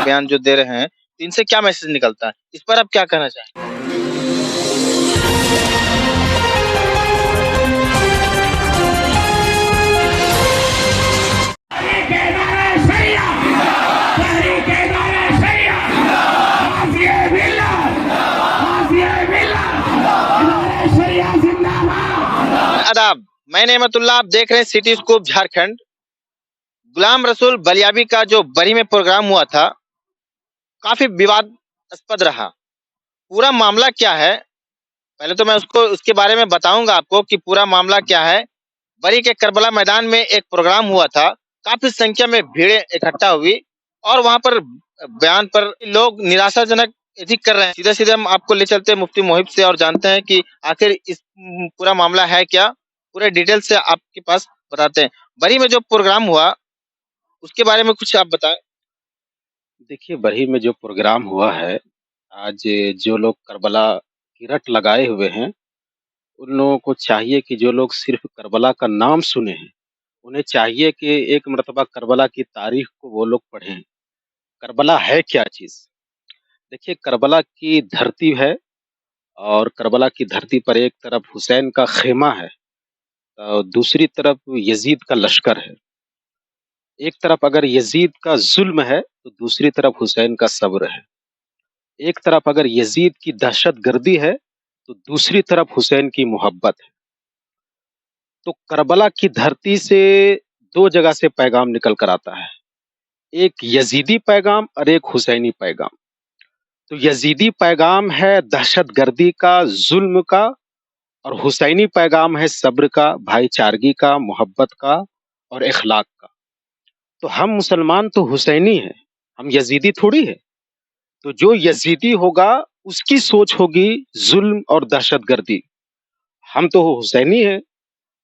بیان جو دے رہے ہیں تو ان سے کیا میسج نکلتا ہے، اس پر آپ کیا کہنا چاہیں گے؟ آداب، میں نعمت اللہ، آپ دیکھ رہے ہیں سٹی اسکوپ جھارکھنڈ۔ غلام رسول بلیابی کا جو بری میں پروگرام ہوا تھا کافی وواداسپد رہا۔ پورا معاملہ کیا ہے، پہلے تو میں اس کے بارے میں بتاؤں گا آپ کو کہ پورا معاملہ کیا ہے۔ بری کے کربلا میدان میں ایک پروگرام ہوا تھا، کافی سنکھیا میں بھیڑیں اکٹھا ہوئی اور وہاں پر بیان پر لوگ نراشا جنک ایتھک کر رہے ہیں۔ سیدھے سیدھے ہم آپ کو لے چلتے ہیں مفتی محب سے اور جانتے ہیں کہ آخر اس پورا معاملہ ہے کیا، پورے ڈیٹیل سے آپ کے پاس بتاتے ہیں۔ بری میں جو پروگرام ہوا اس کے بارے میں کچھ آپ بتائیں۔ دیکھیے، برھی میں جو پروگرام ہوا ہے، آج جو لوگ کربلا کی رٹ لگائے ہوئے ہیں ان لوگوں کو چاہیے کہ جو لوگ صرف کربلا کا نام سنے ہیں انہیں چاہیے کہ ایک مرتبہ کربلا کی تاریخ کو وہ لوگ پڑھیں۔ کربلا ہے کیا چیز؟ دیکھیے، کربلا کی دھرتی ہے اور کربلا کی دھرتی پر ایک طرف حسین کا خیمہ ہے اور دوسری طرف یزید کا لشکر ہے۔ ایک طرف اگر یزید کا ظلم ہے تو دوسری طرف حسین کا صبر ہے۔ ایک طرف اگر یزید کی دہشت گردی ہے تو دوسری طرف حسین کی محبت ہے۔ تو کربلا کی دھرتی سے دو جگہ سے پیغام نکل کر آتا ہے، ایک یزیدی پیغام اور ایک حسینی پیغام۔ تو یزیدی پیغام ہے دہشت گردی کا، ظلم کا، اور حسینی پیغام ہے صبر کا، بھائی چارگی کا، محبت کا اور اخلاق کا۔ تو ہم مسلمان تو حسینی ہیں، ہم یزیدی تھوڑی ہے۔ تو جو یزیدی ہوگا اس کی سوچ ہوگی ظلم اور دہشت گردی۔ ہم تو حسینی ہیں،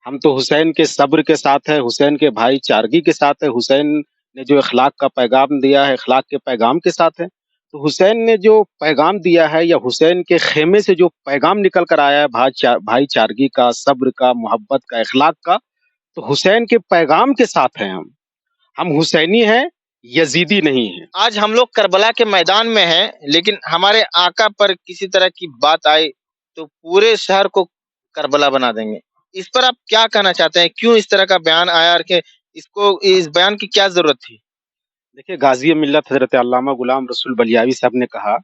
ہم تو حسین کے صبر کے ساتھ ہے، حسین کے بھائی چارگی کے ساتھ ہے، حسین نے جو اخلاق کا پیغام دیا ہے اخلاق کے پیغام کے ساتھ ہے۔ تو حسین نے جو پیغام دیا ہے یا حسین کے خیمے سے جو پیغام نکل کر آیا ہے بھائی چارگی کا، صبر کا، محبت کا، اخلاق کا، تو حسین کے پیغام کے ساتھ ہیں ہم حسینی ہیں، یزیدی نہیں ہیں۔ آج ہم لوگ کربلا کے میدان میں ہیں، لیکن ہمارے آقا پر کسی طرح کی بات آئی تو پورے شہر کو کربلا بنا دیں گے۔ اس پر آپ کیا کہنا چاہتے ہیں؟ کیوں اس طرح کا بیان آیا اور کہ اس بیان کی کیا ضرورت تھی؟ دیکھیے، غازی ملت حضرت علامہ غلام رسول بلیاوی صاحب نے کہا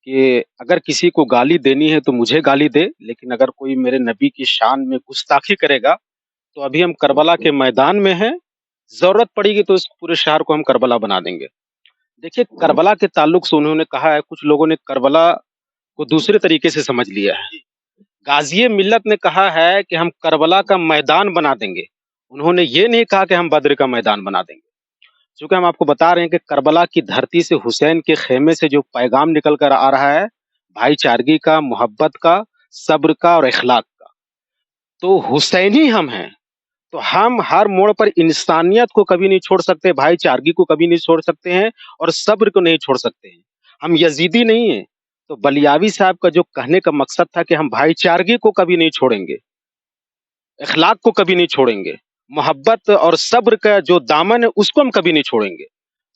کہ اگر کسی کو گالی دینی ہے تو مجھے گالی دے، لیکن اگر کوئی میرے نبی کی شان میں گستاخی کرے گا تو ابھی ہم کربلا کے میدان میں ہیں، ضرورت پڑے گی تو اس پورے شہر کو ہم کربلا بنا دیں گے۔ دیکھیے، کربلا کے تعلق سے انہوں نے کہا ہے، کچھ لوگوں نے کربلا کو دوسرے طریقے سے سمجھ لیا ہے۔ غازی ملت نے کہا ہے کہ ہم کربلا کا میدان بنا دیں گے، انہوں نے یہ نہیں کہا کہ ہم بدر کا میدان بنا دیں گے۔ چونکہ ہم آپ کو بتا رہے ہیں کہ کربلا کی دھرتی سے حسین کے خیمے سے جو پیغام نکل کر آ رہا ہے بھائی چارگی کا، محبت کا، صبر کا اور اخلاق کا، تو حسینی ہم ہیں۔ تو ہم ہر موڑ پر انسانیت کو کبھی نہیں چھوڑ سکتے، بھائی چارگی کو کبھی نہیں چھوڑ سکتے ہیں اور صبر کو نہیں چھوڑ سکتے ہیں۔ ہم یزیدی نہیں ہیں۔ تو بلیاوی صاحب کا جو کہنے کا مقصد تھا کہ ہم بھائی چارگی کو کبھی نہیں چھوڑیں گے، اخلاق کو کبھی نہیں چھوڑیں گے، محبت اور صبر کا جو دامن ہے اس کو ہم کبھی نہیں چھوڑیں گے۔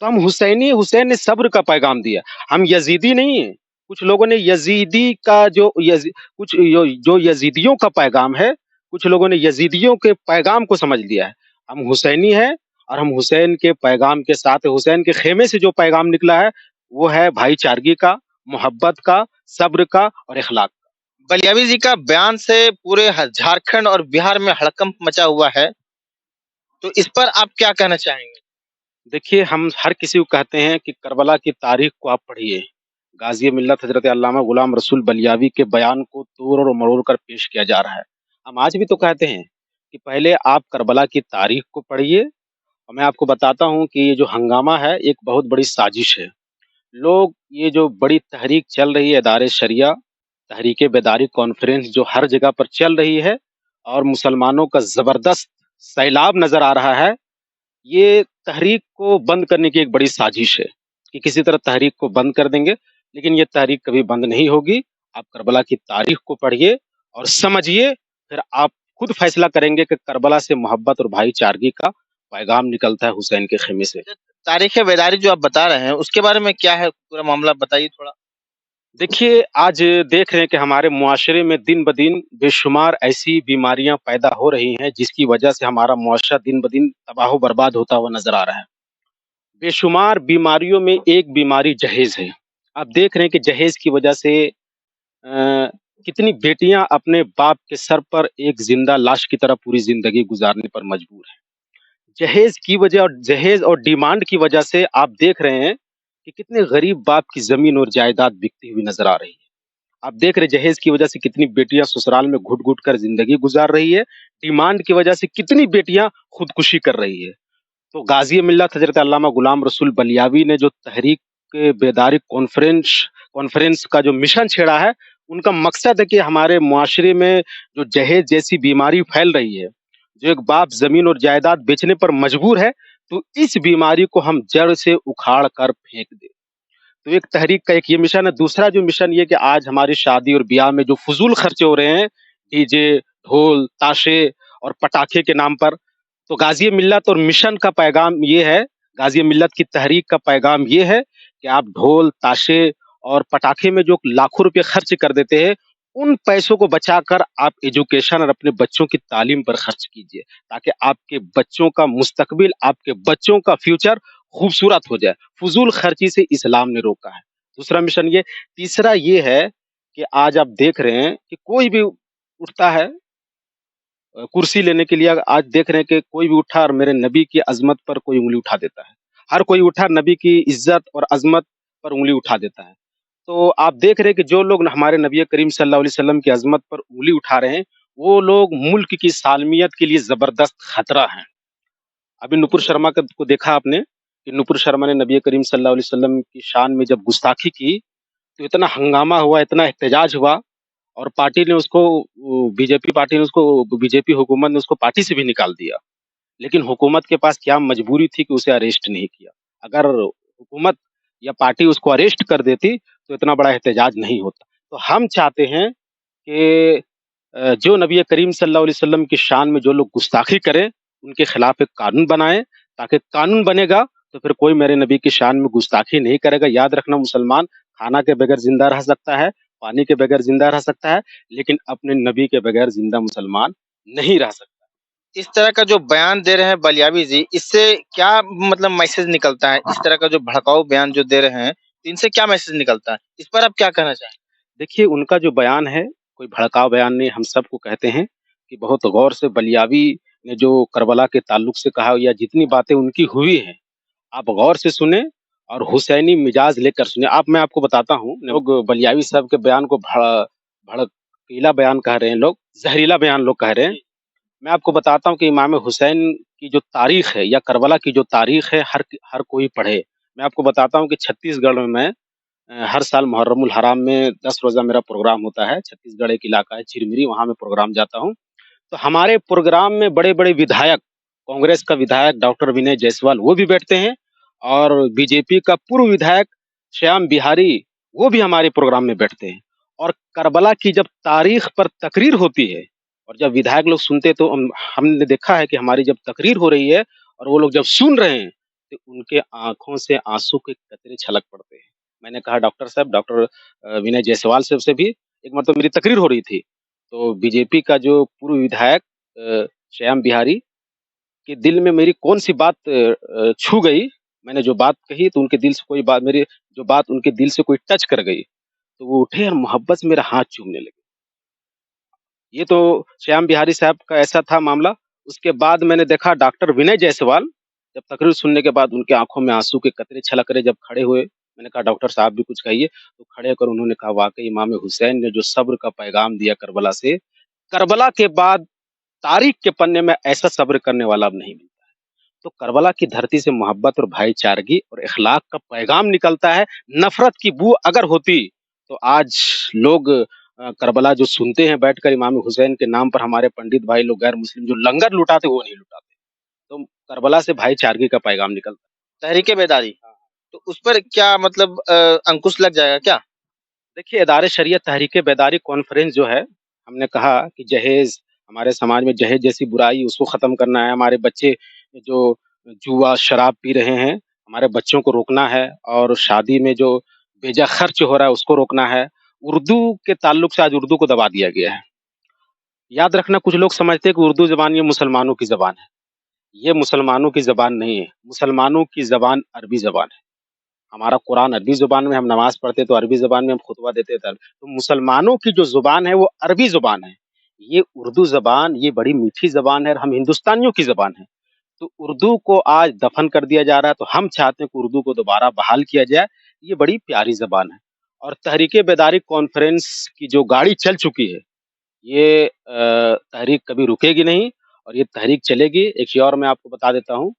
تو ہم حسینی، حسین نے صبر کا پیغام دیا، ہم یزیدی نہیں ہیں۔ کچھ لوگوں نے یزیدی کا جو یزیدیوں کا پیغام ہے، کچھ لوگوں نے یزیدیوں کے پیغام کو سمجھ لیا ہے۔ ہم حسینی ہیں اور ہم حسین کے پیغام کے ساتھ، حسین کے خیمے سے جو پیغام نکلا ہے وہ ہے بھائی چارگی کا، محبت کا، صبر کا اور اخلاق کا۔ بلیابی جی کا بیان سے پورے جھارکھنڈ اور بہار میں ہڑکمپ مچا ہوا ہے، تو اس پر آپ کیا کہنا چاہیں گے؟ دیکھیے، ہم ہر کسی کو کہتے ہیں کہ کربلا کی تاریخ کو آپ پڑھیے۔ غازی ملت حضرت علامہ غلام رسول بلیاوی کے بیان کو توڑ اور مروڑ کر پیش کیا جا رہا ہے۔ ہم آج بھی تو کہتے ہیں کہ پہلے آپ کربلا کی تاریخ کو پڑھیے، اور میں آپ کو بتاتا ہوں کہ یہ جو ہنگامہ ہے ایک بہت بڑی سازش ہے۔ لوگ یہ جو بڑی تحریک چل رہی ہے ادارے شریعہ، تحریک بیداری کانفرنس جو ہر جگہ پر چل رہی ہے اور مسلمانوں کا زبردست سیلاب نظر آ رہا ہے، یہ تحریک کو بند کرنے کی ایک بڑی سازش ہے کہ کسی طرح تحریک کو بند کر دیں گے، لیکن یہ تحریک کبھی بند نہیں ہوگی۔ آپ کربلا کی تاریخ کو پڑھیے اور سمجھیے، پھر آپ خود فیصلہ کریں گے کہ کربلا سے محبت اور بھائی چارگی کا پیغام نکلتا ہے حسین کے خیمے سے۔ तारीख बेदारी जो आप बता रहे हैं उसके बारे में क्या है पूरा मामला बताइए थोड़ा। देखिए, आज देख रहे हैं कि हमारे मुआशरे में दिन-ब-दिन बेशुमार ऐसी बीमारियाँ पैदा हो रही हैं, जिसकी वजह से हमारा मुआशरा दिन-ब-दिन तबाह-ओ-बर्बाद होता हुआ नज़र आ रहा है। बेशुमार बीमारियों में एक बीमारी जहेज़ है। आप देख रहे हैं कि जहेज़ की वजह से कितनी बेटियाँ अपने बाप के सर पर एक ज़िंदा लाश की तरह पूरी ज़िंदगी गुज़ारने पर मजबूर हैं। जहेज़ और डिमांड की वजह से आप देख रहे हैं कि कितने गरीब बाप की ज़मीन और जायदाद बिकती हुई नज़र आ रही है। आप देख रहे हैं जहेज़ की वजह से कितनी बेटियाँ ससुराल में घुट-घुट कर ज़िंदगी गुज़ार रही है। डिमांड की वजह से कितनी बेटियाँ खुदकुशी कर रही है। तो गाज़ी मिल्लत हज़रत अल्लामा गुलाम रसूल बलियावी ने जो तहरीक बेदारी कॉन्फ्रेंस का जो मिशन छेड़ा है, उनका मकसद है कि हमारे मुआशरे में जो जहेज़ जैसी बीमारी फैल रही है, जो एक बाप ज़मीन और जायदाद बेचने पर मजबूर है, तो इस बीमारी को हम जड़ से उखाड़ कर फेंक दें। तो एक तहरीक का एक ये मिशन है। दूसरा जो मिशन ये कि आज हमारी शादी और ब्याह में जो फ़ुज़ूल खर्चे हो रहे हैं, डीजे, ढोल, ताशे और पटाखे के नाम पर, तो गाज़ी मिल्लत और मिशन का पैगाम ये है, गाज़ी मिल्लत की तहरीक का पैगाम ये है कि आप ढोल, ताशे और पटाखे में जो लाखों रुपए खर्च कर देते हैं, उन पैसों को बचाकर आप एजुकेशन और अपने बच्चों की तालीम पर खर्च कीजिए, ताकि आपके बच्चों का मुस्तकबिल, आपके बच्चों का फ्यूचर खूबसूरत हो जाए। फ़ुज़ूल खर्ची से इस्लाम ने रोका है। दूसरा मिशन ये। तीसरा ये है कि आज आप देख रहे हैं कि कोई भी उठता है कुर्सी लेने के लिए, आज देख रहे हैं कि कोई भी उठा और मेरे नबी की अज़मत पर कोई उँगली उठा देता है। हर कोई उठा नबी की इज़्ज़त और अज़मत पर उँगली उठा देता है। तो आप देख रहे हैं कि जो लोग हमारे नबी करीम सल्लल्लाहु अलैहि वसल्लम की अज़मत पर उँगली उठा रहे हैं, वो लोग मुल्क की सालमियत के लिए ज़बरदस्त खतरा हैं। अभी नुपुर शर्मा को देखा आपने कि नुपुर शर्मा ने नबी करीम सल्लल्लाहु अलैहि वसल्लम की शान में जब गुस्ताखी की, तो इतना हंगामा हुआ, इतना एहतजाज हुआ और पार्टी ने उसको बीजेपी पार्टी ने उसको बीजेपी हुकूमत ने उसको पार्टी से भी निकाल दिया। लेकिन हुकूमत के पास क्या मजबूरी थी कि उसे अरेस्ट नहीं किया। अगर हुकूमत या पार्टी उसको अरेस्ट कर देती, तो इतना बड़ा एहतजाज नहीं होता। तो हम चाहते हैं कि जो नबी करीम सल्लल्लाहु अलैहि वसल्लम की शान में जो लोग गुस्ताखी करें, उनके खिलाफ एक कानून बनाएँ, ताकि कानून बनेगा तो फिर कोई मेरे नबी की शान में गुस्ताखी नहीं करेगा। याद रखना मुसलमान खाना के बगैर ज़िंदा रह सकता है, पानी के बगैर ज़िंदा रह सकता है, लेकिन अपने नबी के बगैर ज़िंदा मुसलमान नहीं रह सकता। इस तरह का जो बयान दे रहे हैं बलियावी जी, इससे क्या मतलब मैसेज निकलता है? इस तरह का जो भड़काऊ बयान जो दे रहे हैं, इनसे क्या मैसेज निकलता है? इस पर आप क्या कहना चाहें? देखिए, उनका जो बयान है, कोई भड़काऊ बयान नहीं, हम सबको कहते हैं कि बहुत गौर से बलियावी ने जो करबला के ताल्लुक से कहा या जितनी बातें उनकी हुई हैं, आप गौर से सुनें और हुसैनी मिजाज लेकर सुनें। मैं आपको बताता हूँ, लोग बलियावी साहब के बयान को भड़कीला बयान कह रहे हैं लोग, ज़हरीला बयान लोग कह रहे हैं। मैं आपको बताता हूँ कि इमाम हुसैन की जो तारीख़ है या करबला की जो तारीख़ है, हर कोई पढ़े। मैं आपको बताता हूँ कि छत्तीसगढ़ में मैं हर साल मुहर्रमुल हराम में 10 रोज़ा मेरा प्रोग्राम होता है। छत्तीसगढ़ एक इलाका है चिरमिरी, वहाँ मैं प्रोग्राम जाता हूँ। तो हमारे प्रोग्राम में बड़े-बड़े विधायक, कांग्रेस का विधायक डॉक्टर विनय जायसवाल वो भी बैठते हैं और बीजेपी का पूर्व विधायक श्याम बिहारी वो भी हमारे प्रोग्राम में बैठते हैं। और करबला की जब तारीख़ पर तकरीर होती है और जब विधायक लोग सुनते हैं, तो हमने देखा है कि हमारी जब तकरीर हो रही है और वो लोग जब सुन रहे हैं, तो उनके आँखों से आँसू के कतरे छलक पड़ते हैं। मैंने कहा डॉक्टर साहब, डॉक्टर विनय जायसवाल साहब से भी एक मरतबा मेरी तकरीर हो रही थी, तो बीजेपी का जो पूर्व विधायक श्याम बिहारी के दिल में मेरी कौन-सी बात छू गई, मैंने जो बात कही तो उनके दिल से कोई बात मेरी जो बात उनके दिल से कोई टच कर गई, तो वो उठे और मोहब्बत से मेरा हाथ चूमने लगे। ये तो श्याम बिहारी साहब का ऐसा था मामला। उसके बाद मैंने देखा डॉक्टर विनय जायसवाल, जब तकरीर सुनने के बाद उनके आँखों में आँसू के कतरे छलक रहे, जब खड़े हुए, मैंने कहा डॉक्टर साहब भी कुछ कहिए, तो खड़े होकर उन्होंने कहा वाक़ई इमाम हुसैन ने जो सब्र का पैगाम दिया करबला से, करबला के बाद तारीख़ के पन्ने में ऐसा सब्र करने वाला अब नहीं मिलता है। तो करबला की धरती से मोहब्बत और भाईचारगी और इख़लाक़ का पैगाम निकलता है। नफ़रत की बू अगर होती, तो आज लोग करबला जो सुनते हैं बैठकर इमाम हुसैन के नाम पर हमारे पंडित भाई लोग गैर मुस्लिम जो लंगर लुटाते, वो नहीं लुटाते। तो करबला से भाईचारगी का पैगाम निकलता है। तहरीके बेदारी, तो उस पर क्या मतलब अंकुश लग जाएगा क्या? देखिए, इदारे शरीयत तहरीक बेदारी कॉन्फ्रेंस जो है, हमने कहा कि जहेज़, हमारे समाज में जहेज़ जैसी बुराई उसको ख़त्म करना है। हमारे बच्चे जो जुआ, शराब पी रहे हैं, हमारे बच्चों को रोकना है और शादी में जो बेजा खर्च हो रहा है उसको रोकना है। उर्दू के ताल्लुक से आज उर्दू को दबा दिया गया है। याद रखना, कुछ लोग समझते हैं कि उर्दू ज़बान ये मुसलमानों की ज़बान है। ये मुसलमानों की ज़बान नहीं है, मुसलमानों की ज़बान अरबी ज़बान है। हमारा कुरान अरबी ज़ुबान में, हम नमाज़ पढ़ते तो अरबी ज़ुबान में, हम खुतबा देते तो तो मुसलमानों की जो ज़ुबान है वो अरबी ज़ुबान है। ये उर्दू ज़बान ये बड़ी मीठी ज़बान है और हम हिंदुस्तानियों की ज़बान है। तो उर्दू को आज दफ़न कर दिया जा रहा है, तो हम चाहते हैं कि उर्दू को दोबारा बहाल किया जाए। ये बड़ी प्यारी ज़बान है और तहरीक-ए-बेदारी कॉन्फ्रेंस की जो गाड़ी चल चुकी है, ये तहरीक कभी रुकेगी नहीं और ये तहरीक चलेगी। एक चीज़ और मैं आपको बता देता हूँ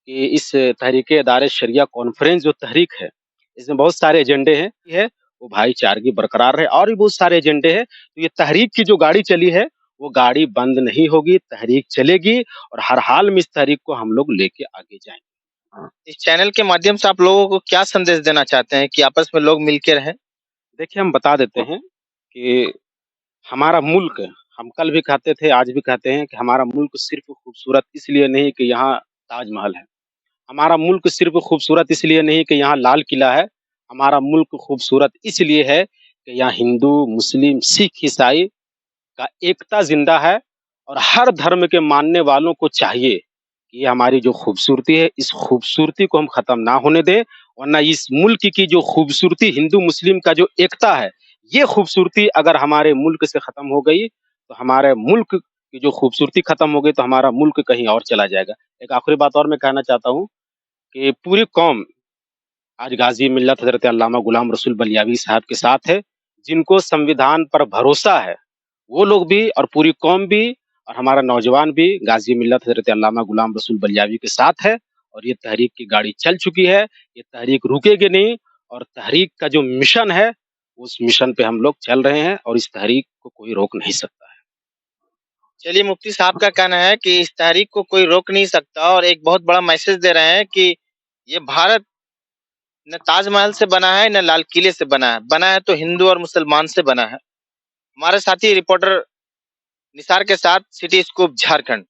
कि इस तहरीक-ए-दार शरिया कॉन्फ्रेंस जो तहरीक है, इसमें बहुत सारे एजेंडे हैं, वो भाईचारगी बरकरार रहे और भी बहुत सारे एजेंडे हैं। तो ये तहरीक की जो गाड़ी चली है, वो गाड़ी बंद नहीं होगी, तहरीक चलेगी और हर हाल में इस तहरीक को हम लोग लेके आगे जाएँगे। इस चैनल के माध्यम से आप लोगों को क्या संदेश देना चाहते हैं कि आपस में लोग मिलके रहें? देखिए, हम बता देते हैं कि हमारा मुल्क, हम कल भी कहते थे, आज भी कहते हैं कि हमारा मुल्क सिर्फ़ खूबसूरत इसलिए नहीं कि यहाँ ताजमहल है। हमारा मुल्क सिर्फ़ खूबसूरत इसलिए नहीं कि यहाँ लाल किला है। हमारा मुल्क खूबसूरत इसलिए है कि यहाँ हिंदू, मुस्लिम, सिख, ईसाई का एकता ज़िंदा है और हर धर्म के मानने वालों को चाहिए कि ये हमारी जो खूबसूरती है, इस खूबसूरती को हम ख़त्म ना होने दें, वरना इस मुल्क की जो खूबसूरती हिंदू-मुस्लिम का जो एकता है, ये खूबसूरती अगर हमारे मुल्क से ख़त्म हो गई, तो हमारे मुल्क की जो खूबसूरती ख़त्म हो गई, तो हमारा मुल्क कहीं और चला जाएगा। एक आखिरी बात और मैं कहना चाहता हूँ कि पूरी कौम आज गाज़ी मिल्लत हज़रत अल्लामा गुलाम रसूल बलियावी साहब के साथ है, जिनको संविधान पर भरोसा है। वो लोग भी और पूरी कौम भी और हमारा नौजवान भी गाज़ी मिल्लत हज़रत अल्लामा गुलाम रसूल बलियावी के साथ है और ये तहरीक की गाड़ी चल चुकी है, ये तहरीक रुकेगी नहीं और तहरीक का जो मिशन है, उस मिशन पे हम लोग चल रहे हैं और इस तहरीक को कोई रोक नहीं सकता है। चलिए, मुफ्ती साहब का कहना है कि इस तहरीक को कोई रोक नहीं सकता और एक बहुत बड़ा मैसेज दे रहे हैं कि ये भारत न ताजमहल से बना है न लाल किले से बना है तो हिंदू और मुसलमान से बना है। हमारे साथी रिपोर्टर निसार के साथ सिटी स्कूप झारखंड।